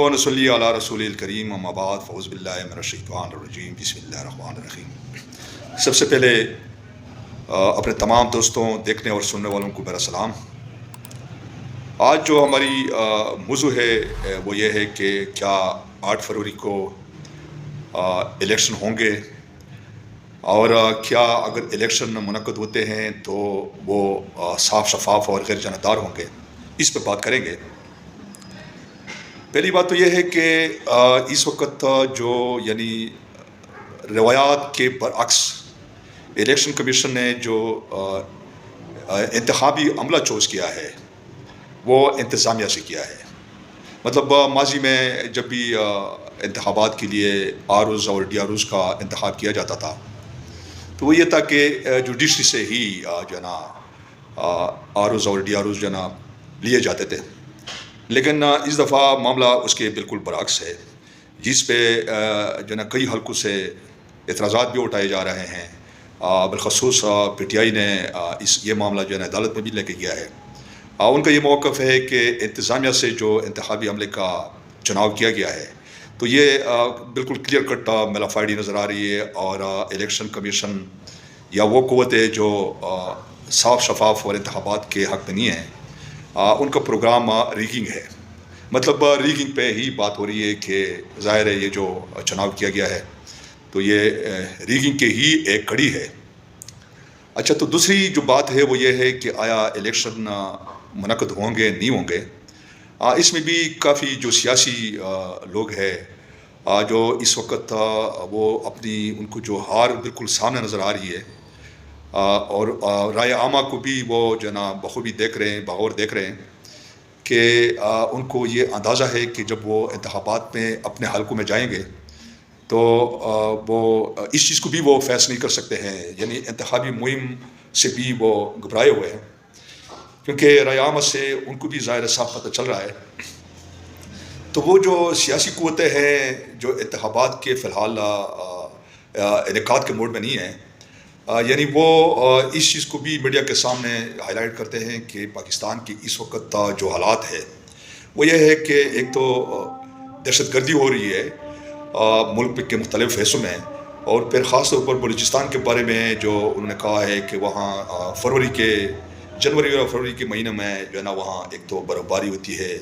و نصلی علی رسول الکریم اما بعد فاعوذ باللہ من الشیطان الرجیم بسم اللہ الرحمن الرحیم۔ سب سے پہلے اپنے تمام دوستوں، دیکھنے اور سننے والوں کو میرا سلام۔ آج جو ہماری موضوع ہے وہ یہ ہے کہ کیا 8 فروری کو الیکشن ہوں گے، اور کیا اگر الیکشن منعقد ہوتے ہیں تو وہ صاف شفاف اور غیر جانبدار ہوں گے، اس پہ بات کریں گے۔ پہلی بات تو یہ ہے کہ اس وقت جو روایات کے برعکس الیکشن کمیشن نے جو انتخابی عملہ چوز کیا ہے وہ انتظامیہ سے کیا ہے۔ مطلب ماضی میں جب بھی انتخابات کے لیے آرز اور ڈی آرز کا انتخاب کیا جاتا تھا تو وہ یہ تھا کہ جوڈیشری سے ہی جو ہے نا آرز اور ڈی آرز جو ہے نا لیے جاتے تھے، لیکن اس دفعہ معاملہ اس کے بالکل برعکس ہے، جس پہ جو ہے نا کئی حلقوں سے اعتراضات بھی اٹھائے جا رہے ہیں۔ بالخصوص پی ٹی آئی نے یہ معاملہ جو ہے نا عدالت میں بھی لے کے گیا ہے۔ ان کا یہ موقف ہے کہ انتظامیہ سے جو انتخابی عملے کا چناؤ کیا گیا ہے تو یہ بالکل کلیئر کٹ ملافائڈی نظر آ رہی ہے، اور الیکشن کمیشن یا وہ قوتیں جو صاف شفاف اور انتخابات کے حق میں نہیں ہیں، ان کا پروگرام ریگنگ ہے۔ مطلب ریگنگ پہ ہی بات ہو رہی ہے کہ ظاہر ہے یہ جو چناؤ کیا گیا ہے تو یہ ریگنگ کے ہی ایک کڑی ہے۔ اچھا، تو دوسری جو بات ہے وہ یہ ہے کہ آیا الیکشن منعقد ہوں گے نہیں ہوں گے۔ اس میں بھی کافی جو سیاسی لوگ ہیں جو اس وقت وہ اپنی ان کو جو ہار بالکل سامنے نظر آ رہی ہے، اور رائے عامہ کو بھی وہ جو ہے نا بخوبی دیکھ رہے ہیں، بغور دیکھ رہے ہیں کہ ان کو یہ اندازہ ہے کہ جب وہ انتخابات میں اپنے حلقوں میں جائیں گے تو وہ اس چیز کو بھی وہ فیس نہیں کر سکتے ہیں، یعنی انتخابی مہم سے بھی وہ گھبرائے ہوئے ہیں، کیونکہ رائے عامہ سے ان کو بھی ظاہر صاف پتہ چل رہا ہے۔ تو وہ جو سیاسی قوتیں ہیں جو انتخابات کے فی الحال انعقاد کے موڈ میں نہیں ہیں، یعنی وہ اس چیز کو بھی میڈیا کے سامنے ہائی لائٹ کرتے ہیں کہ پاکستان کی اس وقت جو حالات ہے وہ یہ ہے کہ ایک تو دہشت گردی ہو رہی ہے ملک کے مختلف حصوں میں، اور پھر خاص طور پر بلوچستان کے بارے میں جو انہوں نے کہا ہے کہ وہاں جنوری اور فروری کے مہینے میں جو ہے نا وہاں ایک تو برف باری ہوتی ہے،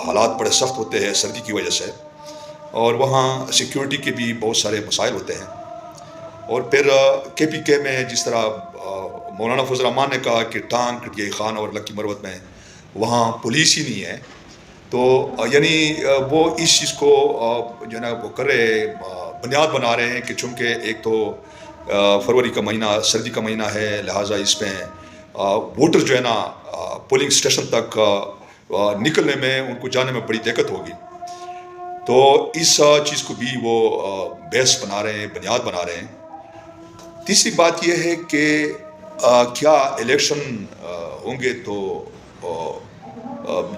حالات بڑے سخت ہوتے ہیں سردی کی وجہ سے، اور وہاں سیکیورٹی کے بھی بہت سارے مسائل ہوتے ہیں۔ اور پھر کے پی کے میں جس طرح مولانا فضل الرحمان نے کہا کہ ٹانگ کٹیائی خان اور لکی مروت میں وہاں پولیس ہی نہیں ہے، تو یعنی وہ اس چیز کو جو ہے نا وہ کر رہے بنیاد بنا رہے ہیں کہ چونکہ ایک تو فروری کا مہینہ سردی کا مہینہ ہے، لہٰذا اس میں ووٹر جو ہے نا پولنگ اسٹیشن تک نکلنے میں ان کو جانے میں بڑی دقت ہوگی، تو اس چیز کو بھی وہ بیس بنا رہے ہیں، بنیاد بنا رہے ہیں۔ تیسری بات یہ ہے کہ کیا الیکشن ہوں گے تو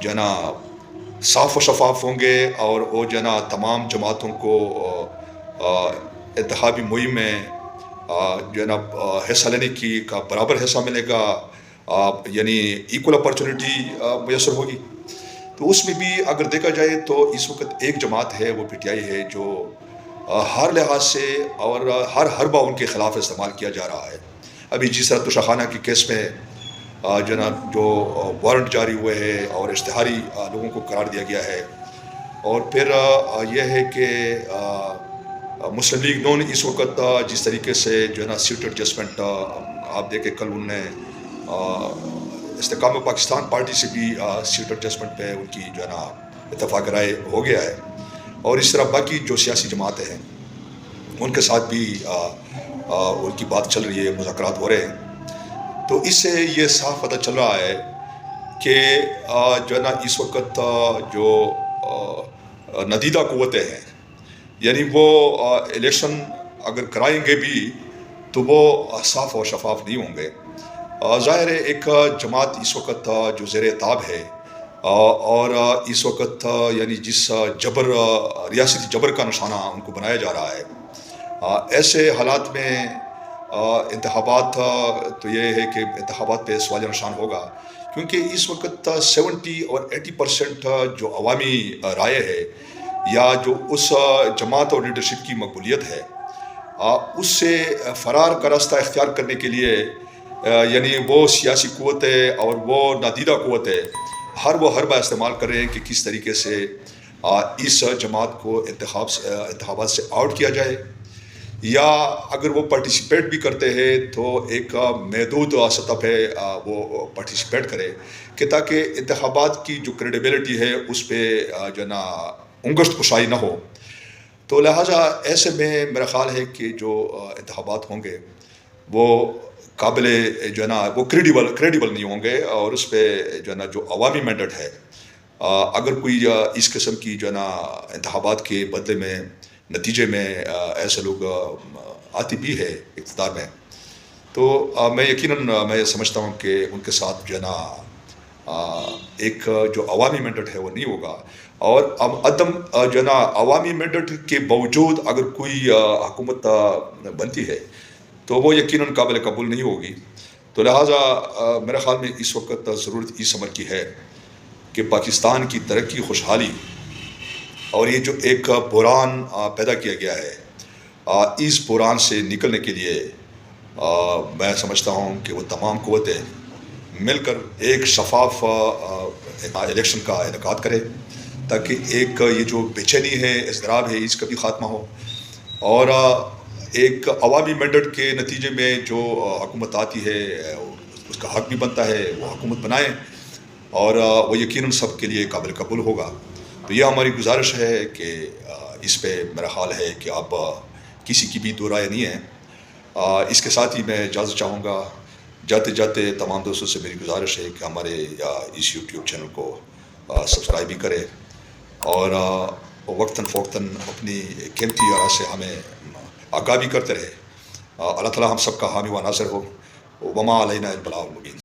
جو ہے نا صاف و شفاف ہوں گے، اور وہ جو ہے نا تمام جماعتوں کو انتخابی مہم میں جو ہے نا حصہ لینے کا برابر حصہ ملے گا، یعنی ایکول اپرچونٹی میسر ہوگی۔ تو اس میں بھی اگر دیکھا جائے تو اس وقت ایک جماعت ہے وہ پی ٹی آئی ہے جو ہر لحاظ سے اور ہر حربہ ان کے خلاف استعمال کیا جا رہا ہے۔ ابھی جس طرح توشہ کے کیس میں جو ہے نا جو وارنٹ جاری ہوئے ہیں اور اشتہاری لوگوں کو قرار دیا گیا ہے، اور پھر یہ ہے کہ مسلم لیگ نون اس وقت جس طریقے سے جو ہے نا سیٹ ایڈجسٹمنٹ آپ دیکھیں، کل انہوں نے استحکام پاکستان پارٹی سے بھی سیٹ ایڈجسٹمنٹ پہ ان کی جو ہے نا اتفاق رائے ہو گیا ہے، اور اس طرح باقی جو سیاسی جماعتیں ہیں ان کے ساتھ بھی ان کی بات چل رہی ہے، مذاکرات ہو رہے ہیں۔ تو اس سے یہ صاف پتہ چل رہا ہے کہ جو ہے نا اس وقت جو ندیدہ قوتیں ہیں، یعنی وہ الیکشن اگر کرائیں گے بھی تو وہ صاف اور شفاف نہیں ہوں گے۔ ظاہر ہے ایک جماعت اس وقت جو زیر تاب ہے، اور اس وقت یعنی جس ریاستی جبر کا نشانہ ان کو بنایا جا رہا ہے، ایسے حالات میں انتخابات تو یہ ہے کہ انتخابات پہ سوال نشان ہوگا، کیونکہ اس وقت 70 اور 80% جو عوامی رائے ہے یا جو اس جماعت اور لیڈرشپ کی مقبولیت ہے اس سے فرار کا راستہ اختیار کرنے کے لیے یعنی وہ سیاسی قوتیں اور وہ نادیدہ قوتیں ہر وہ حربہ استعمال کر رہے ہیں کہ کس طریقے سے اس جماعت کو انتخابات سے آؤٹ کیا جائے، یا اگر وہ پارٹیسپیٹ بھی کرتے ہیں تو ایک محدود سطح پہ وہ پارٹیسپیٹ کرے کہ تاکہ انتخابات کی جو کریڈیبلٹی ہے اس پہ جو ہے نا انگشت کشائی نہ ہو۔ تو لہٰذا ایسے میں میرا خیال ہے کہ جو انتخابات ہوں گے وہ قابل جو ہے نا وہ کریڈیبل نہیں ہوں گے، اور اس پہ جو ہے نا جو عوامی مینڈیٹ ہے اگر کوئی اس قسم کی جو ہے نا انتخابات کے بدلے میں نتیجے میں ایسے لوگ آتی بھی ہے اقتدار میں، تو میں یقیناً میں سمجھتا ہوں کہ ان کے ساتھ جو ہے نا ایک جو عوامی مینڈیٹ ہے وہ نہیں ہوگا، اور عدم جو ہے نا عوامی مینڈیٹ کے باوجود اگر کوئی حکومت بنتی ہے تو وہ یقیناً قابل قبول نہیں ہوگی۔ تو لہٰذا میرے خیال میں اس وقت ضرورت اس عمل کی ہے کہ پاکستان کی ترقی، خوشحالی اور یہ جو ایک بحران پیدا کیا گیا ہے اس بحران سے نکلنے کے لیے میں سمجھتا ہوں کہ وہ تمام قوتیں مل کر ایک شفاف الیکشن کا انعقاد کرے تاکہ ایک یہ جو بے چینی ہے، اضطراب ہے، اس کا بھی خاتمہ ہو، اور ایک عوامی مینڈیٹ کے نتیجے میں جو حکومت آتی ہے اس کا حق بھی بنتا ہے وہ حکومت بنائیں، اور وہ یقیناً سب کے لیے قابل قبول ہوگا۔ تو یہ ہماری گزارش ہے کہ اس پہ میرا خیال ہے کہ آپ کسی کی بھی دو رائے نہیں ہے۔ اس کے ساتھ ہی میں اجازت چاہوں گا، جاتے جاتے تمام دوستوں سے میری گزارش ہے کہ ہمارے اس یوٹیوب چینل کو سبسکرائب بھی کرے، اور وقتاً فوقتاً اپنی قیمتی آراء سے ہمیں آگاہ بھی کرتے رہے۔ اللہ تعالیٰ ہم سب کا حامی و ناصر ہو۔ وما علینا الا البلاغ المبین۔